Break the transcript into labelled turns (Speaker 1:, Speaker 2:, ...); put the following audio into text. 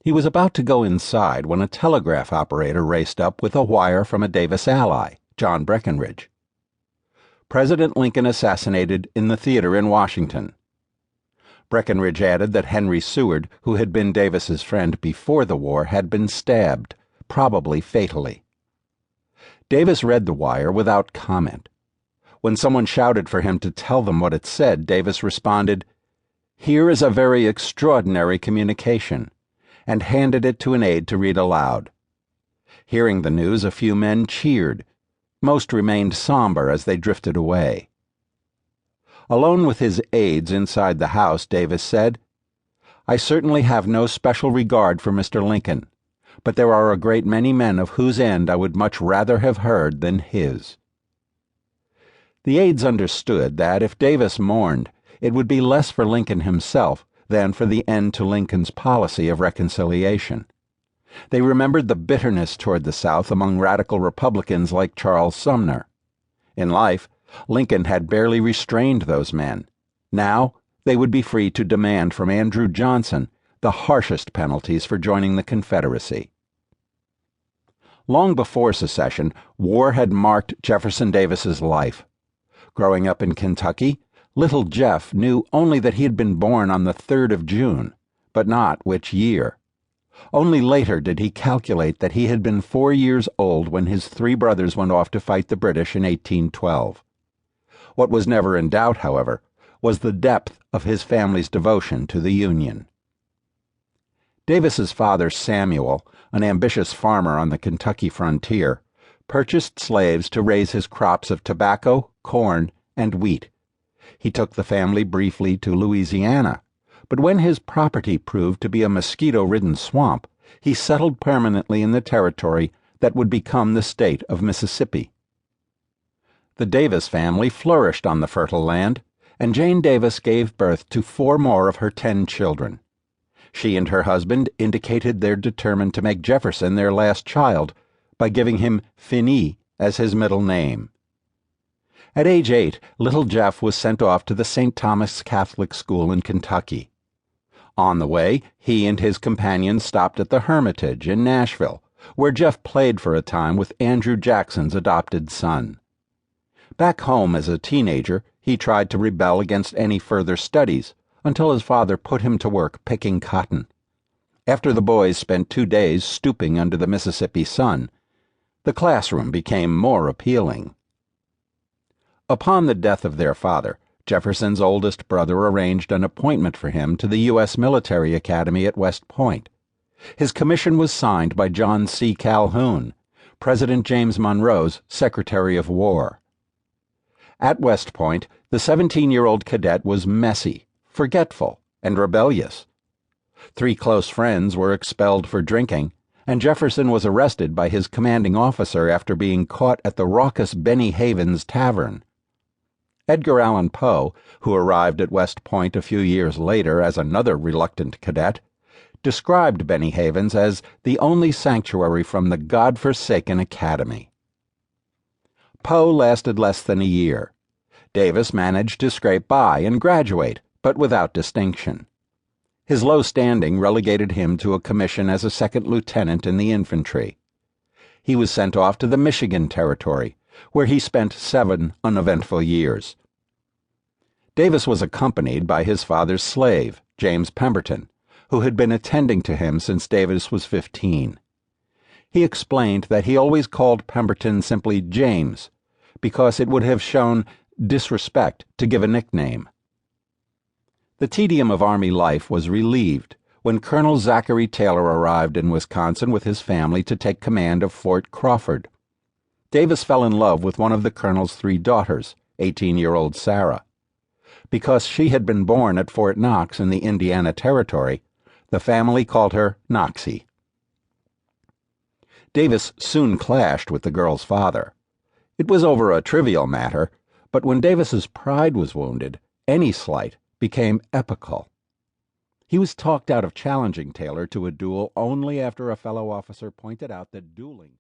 Speaker 1: He was about to go inside when a telegraph operator raced up with a wire from a Davis ally, John Breckinridge. President Lincoln assassinated in the theater in Washington. Breckinridge added that Henry Seward, who had been Davis's friend before the war, had been stabbed, probably fatally. Davis read the wire without comment. When someone shouted for him to tell them what it said, Davis responded, "Here is a very extraordinary communication," and handed it to an aide to read aloud. Hearing the news, a few men cheered. Most remained somber as they drifted away. Alone with his aides inside the house, Davis said, "I certainly have no special regard for Mr. Lincoln, but there are a great many men of whose end I would much rather have heard than his." The aides understood that if Davis mourned, it would be less for Lincoln himself than for the end to Lincoln's policy of reconciliation. They remembered the bitterness toward the South among radical Republicans like Charles Sumner. In life, Lincoln had barely restrained those men. Now, they would be free to demand from Andrew Johnson the harshest penalties for joining the Confederacy. Long before secession, war had marked Jefferson Davis's life. Growing up in Kentucky, little Jeff knew only that he had been born on the 3rd of June, but not which year. Only later did he calculate that he had been 4 years old when his 3 brothers went off to fight the British in 1812. What was never in doubt, however, was the depth of his family's devotion to the Union. Davis's father, Samuel, an ambitious farmer on the Kentucky frontier, purchased slaves to raise his crops of tobacco, corn, and wheat. He took the family briefly to Louisiana, but when his property proved to be a mosquito-ridden swamp, he settled permanently in the territory that would become the state of Mississippi. The Davis family flourished on the fertile land, and Jane Davis gave birth to 4 more of her 10 children. She and her husband indicated they're determined to make Jefferson their last child by giving him Finney as his middle name. At age 8, little Jeff was sent off to the St. Thomas Catholic School in Kentucky. On the way, he and his companions stopped at the Hermitage in Nashville, where Jeff played for a time with Andrew Jackson's adopted son. Back home as a teenager, he tried to rebel against any further studies until his father put him to work picking cotton. After the boys spent 2 days stooping under the Mississippi sun, the classroom became more appealing. Upon the death of their father, Jefferson's oldest brother arranged an appointment for him to the U.S. Military Academy at West Point. His commission was signed by John C. Calhoun, President James Monroe's Secretary of War. At West Point, the 17-year-old cadet was messy, forgetful, and rebellious. 3 close friends were expelled for drinking, and Jefferson was arrested by his commanding officer after being caught at the raucous Benny Havens Tavern. Edgar Allan Poe, who arrived at West Point a few years later as another reluctant cadet, described Benny Havens as the only sanctuary from the God-forsaken academy. Poe lasted less than a year. Davis managed to scrape by and graduate, but without distinction. His low standing relegated him to a commission as a 2nd lieutenant in the infantry. He was sent off to the Michigan Territory, where he spent 7 uneventful years. Davis was accompanied by his father's slave, James Pemberton, who had been attending to him since Davis was 15. He explained that he always called Pemberton simply James, because it would have shown disrespect to give a nickname. The tedium of Army life was relieved when Colonel Zachary Taylor arrived in Wisconsin with his family to take command of Fort Crawford. Davis fell in love with one of the colonel's 3 daughters, 18-year-old Sarah. Because she had been born at Fort Knox in the Indiana Territory, the family called her Knoxie. Davis soon clashed with the girl's father. It was over a trivial matter, but when Davis's pride was wounded, any slight became epical. He was talked out of challenging Taylor to a duel only after a fellow officer pointed out that dueling